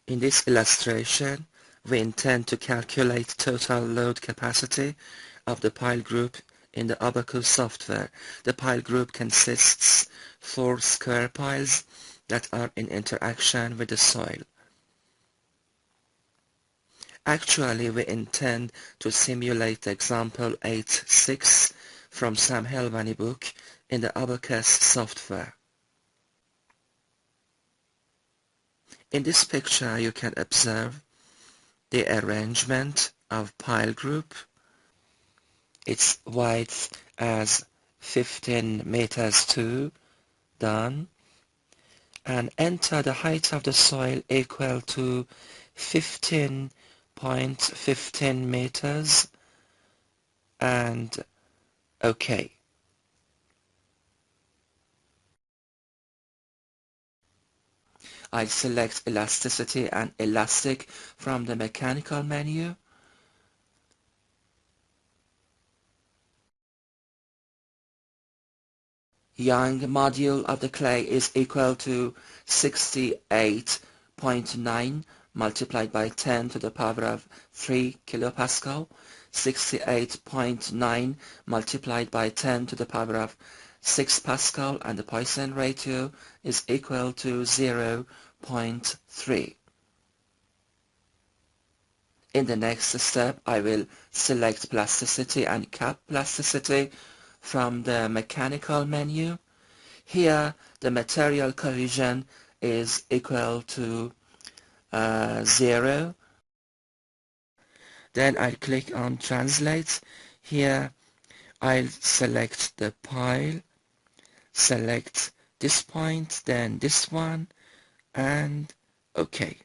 In this illustration, we intend to calculate total load capacity of the pile group in the Abaqus software. The pile group consists 4 square piles that are in interaction with the soil. Actually, we intend to simulate example 8.6 from Sam Helvany book in the Abaqus software. In this picture, you can observe the arrangement of pile group. Its width as 15 meters 2, done, and enter the height of the soil equal to 15.15 meters, and OK. I select elasticity and elastic from the mechanical menu. Young module of the clay is equal to 68.9 multiplied by 10 to the power of 3 kilopascal. 68.9 multiplied by 10 to the power of 6 Pascal, and the Poisson ratio is equal to 0.3. In the next step, I will select plasticity and cap plasticity from the mechanical menu. Here, the material cohesion is equal to 0. Then I'll click on Translate. Here, I'll select the pile, select this point, then this one, and OK.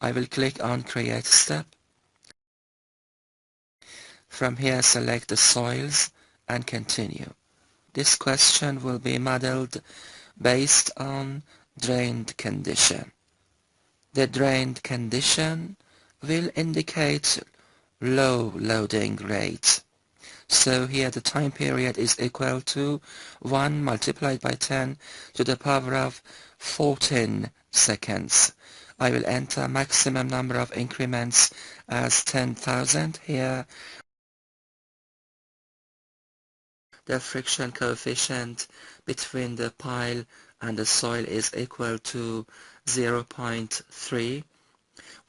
I will click on Create Step. From here, select the soils and continue. This question will be modeled based on drained condition. The drained condition will indicate low loading rate. So here the time period is equal to 1 multiplied by 10 to the power of 14 seconds. I will enter maximum number of increments as 10,000 here. The friction coefficient between the pile and the soil is equal to 0.3.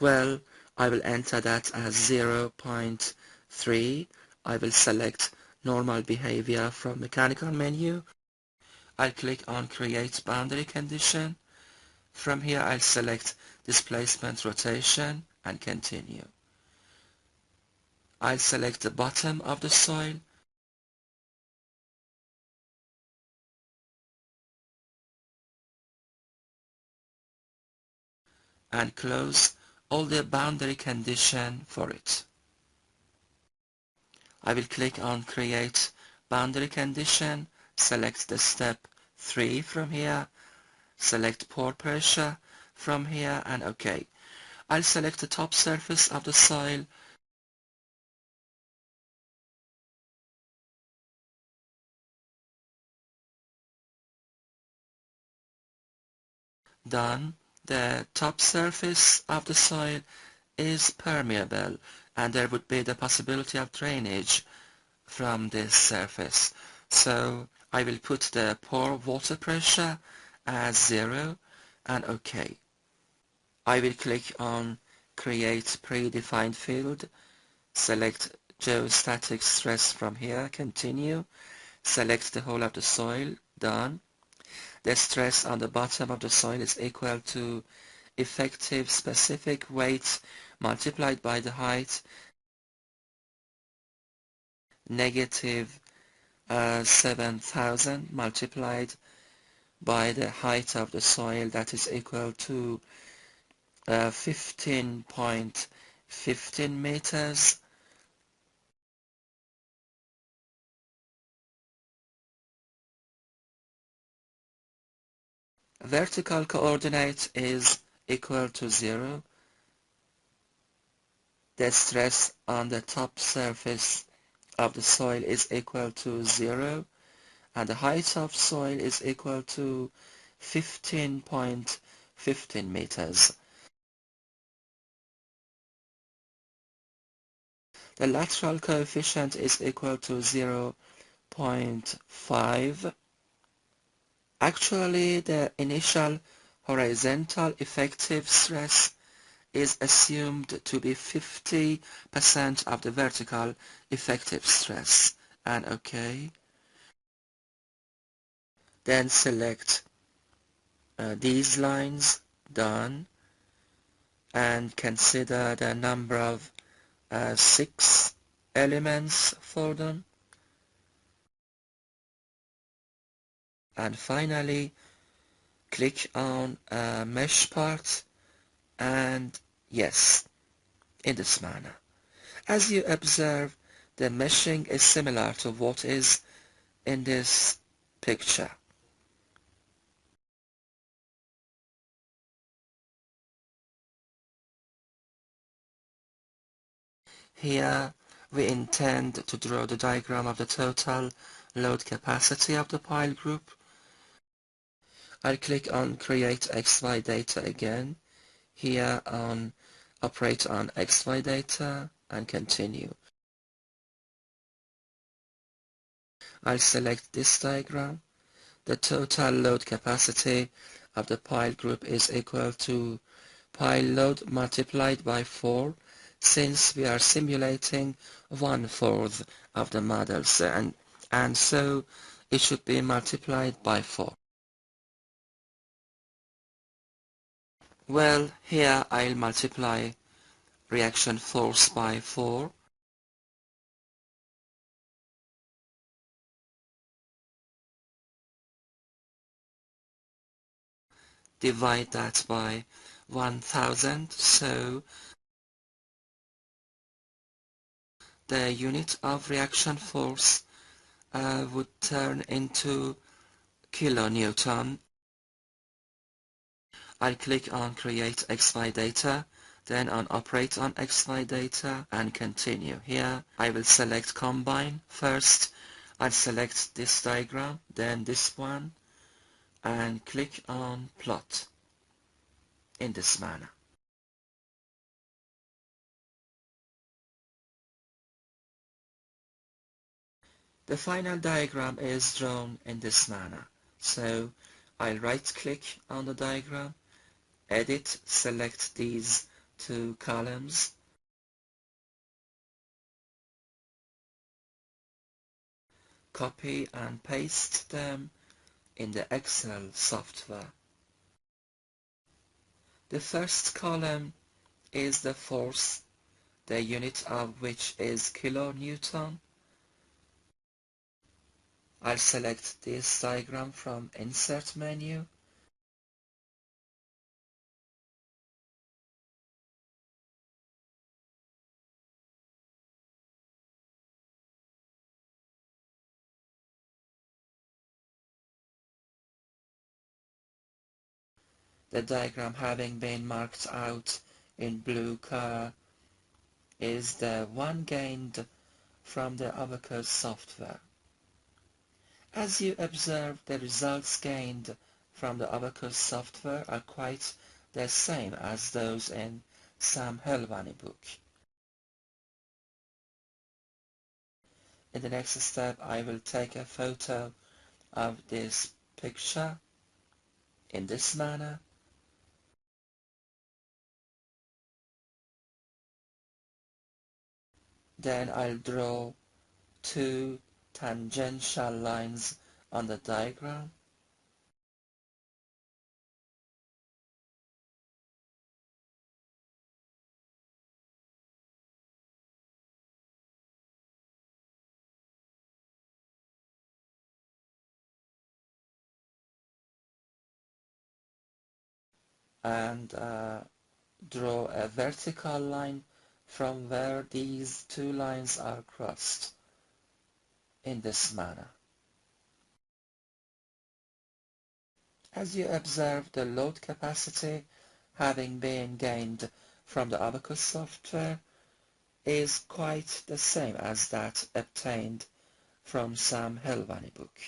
Well, I will enter that as 0.3. I will select normal behavior from mechanical menu. I'll click on create boundary condition. From here I'll select displacement rotation and continue. I'll select the bottom of the soil and close all the boundary condition for it. I will click on create boundary condition, select the step 3 from here, select pore pressure from here, and OK. I'll select the top surface of the soil, done. The top surface of the soil is permeable, and there would be the possibility of drainage from this surface. So I will put the pore water pressure as 0 and OK. I will click on create predefined field, select geostatic stress from here, continue, select the whole of the soil, done. The stress on the bottom of the soil is equal to effective specific weight multiplied by the height, negative 7,000 multiplied by the height of the soil, that is equal to 15.15 meters. Vertical coordinate is equal to 0. The stress on the top surface of the soil is equal to 0, and the height of soil is equal to 15.15 meters. The lateral coefficient is equal to 0.5. Actually, the initial horizontal effective stress is assumed to be 50% of the vertical effective stress. And OK. Then select these lines, done, and consider the number of 6 elements for them. And finally, click on mesh part, and yes, in this manner. As you observe, the meshing is similar to what is in this picture. Here we intend to draw the diagram of the total load capacity of the pile group. I'll click on Create XY Data again, here on Operate on XY Data, and Continue. I'll select this diagram. The total load capacity of the pile group is equal to pile load multiplied by 4, since we are simulating 1/4 of the models, and so it should be multiplied by 4. Well, here I'll multiply reaction force by 4. Divide that by 1000, so the unit of reaction force would turn into kilonewton. I'll click on Create XY Data, then on Operate on XY Data, and Continue. Here I will select Combine first. I'll select this diagram, then this one, and click on Plot in this manner. The final diagram is drawn in this manner. So I'll right-click on the diagram, Edit, select these 2 columns, copy and paste them in the Excel software. The first column is the force, the unit of which is kilonewton. I'll select this diagram from Insert menu. The diagram having been marked out in blue color is the one gained from the Abaqus software. As you observe, the results gained from the Abaqus software are quite the same as those in Sam Helwani book. In the next step, I will take a photo of this picture in this manner. Then I'll draw 2 tangential lines on the diagram. And draw a vertical line from where these 2 lines are crossed in this manner. As you observe, the load capacity having been gained from the Abaqus software is quite the same as that obtained from Sam Helwani book.